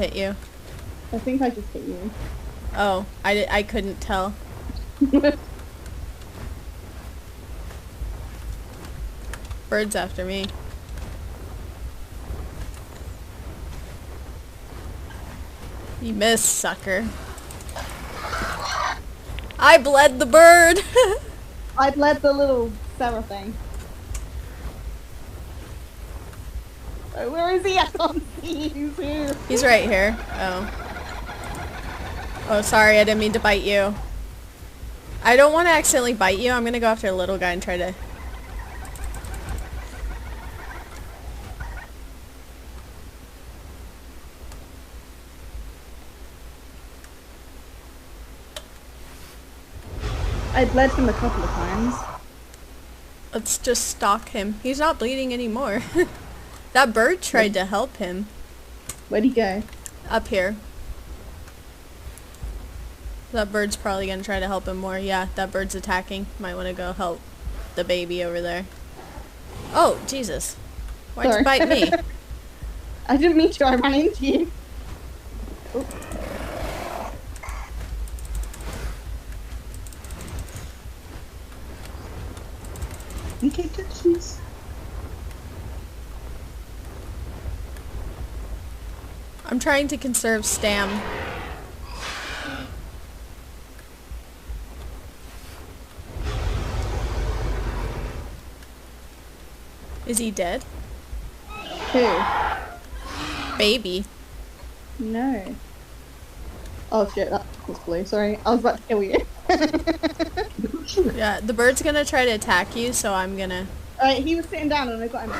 hit you? I think I just hit you. Oh, I couldn't tell. Bird's after me. You missed, sucker. I bled the bird! I bled the little cera thing. Oh, where is he? I can't see. He's here. He's right here. Oh. Oh, sorry, I didn't mean to bite you. I don't want to accidentally bite you. I'm gonna go after a little guy and try to... I bled him a couple of times. Let's just stalk him. He's not bleeding anymore. That bird tried to help him. Where'd he go? Up here. That bird's probably gonna try to help him more. Yeah, that bird's attacking. Might want to go help the baby over there. Oh, Jesus. Why'd you bite me? I didn't mean to. I ran into you. Oh. You can't touch these. I'm trying to conserve stam. Is he dead? Who? Baby. No. Oh shit, that was blue. Sorry, I was about to kill you. Yeah, the bird's gonna try to attack you, so I'm gonna... Alright, he was sitting down and I got him.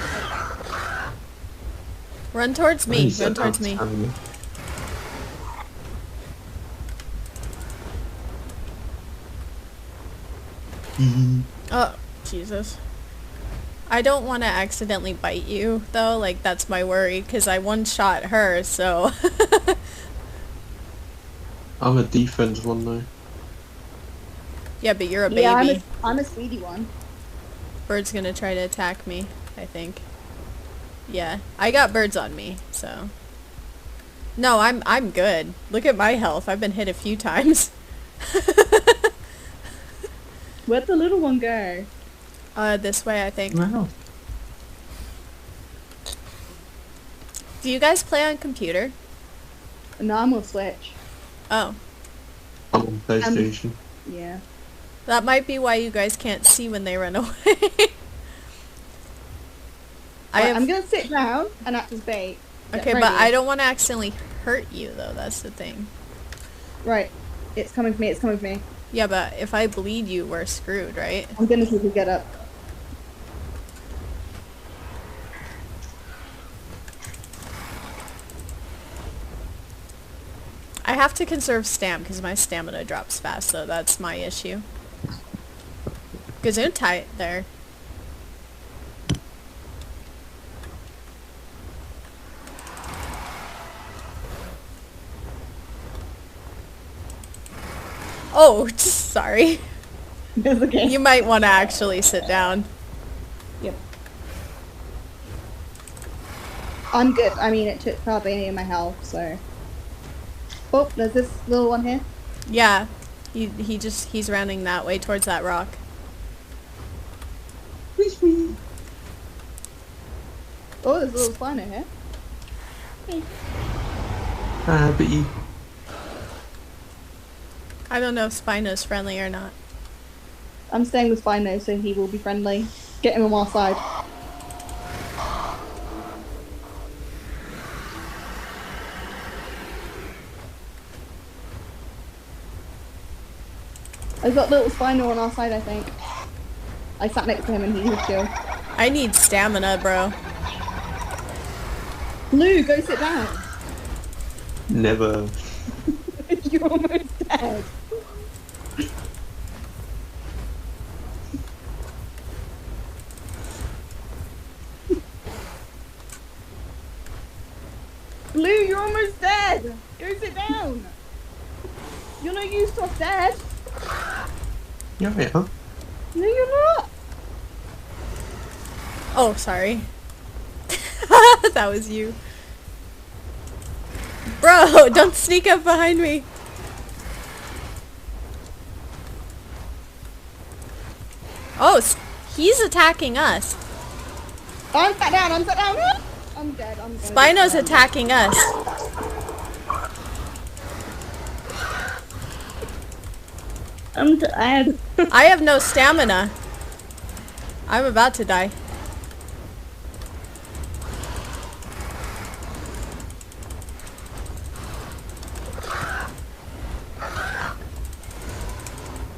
Run towards me, run towards me. Oh, Jesus. I don't want to accidentally bite you, though. Like, that's my worry, because I one-shot her, so... I'm a defense one, though. Yeah, but you're a baby. Yeah, I'm a speedy one. Bird's gonna try to attack me, I think. Yeah, I got birds on me, so... No, I'm good. Look at my health. I've been hit a few times. Where'd the little one go? This way, I think. Wow. Do you guys play on computer? No, I'm on Switch. Oh. I'm on PlayStation. Yeah. That might be why you guys can't see when they run away. I'm gonna sit down and act as bait. Okay, but I don't want to accidentally hurt you, though. That's the thing. Right. It's coming for me, it's coming for me. Yeah, but if I bleed you, we're screwed, right? I'm gonna see if we get up. I have to conserve stam because my stamina drops fast, so that's my issue. Gesundheit there. Oh, sorry. It's okay. You might want to actually sit down. Yep. I'm good. I mean, it took hardly any of my health, so... Oh, there's this little one here. Yeah. He's running that way towards that rock. Oh, there's a little spino here. Hey. But you... I don't know if Spino's friendly or not. I'm staying with Spino, so he will be friendly. Get him on our side. I've got little Spino on our side, I think. I sat next to him and he was chill. I need stamina, bro. Lou, go sit down. Never. You're almost dead. Blue, you're almost dead. Go sit down. You're not used to us dead. Yeah, yeah. No, you're not. Oh, sorry. That was you. Bro, don't sneak up behind me. Oh, he's attacking us. Oh, I'm sat down, I'm sat down. I'm dead, I'm dead. Spino's attacking us. I'm dead. I have no stamina. I'm about to die.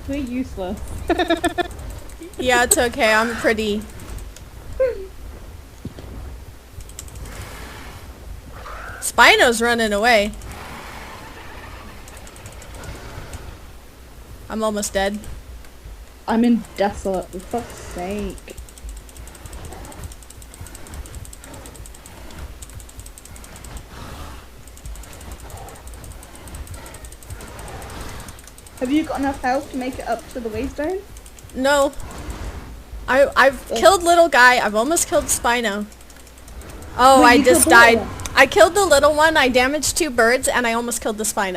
We're useless. Yeah, it's okay. I'm pretty... Spino's running away. I'm almost dead. I'm in desolate, for fuck's sake. Have you got enough health to make it up to the waystone? No. I've killed little guy. I've almost killed Spino. Oh, Wait, I you just killed the little died. one? I killed the little one, I damaged 2 birds, and I almost killed the Spino.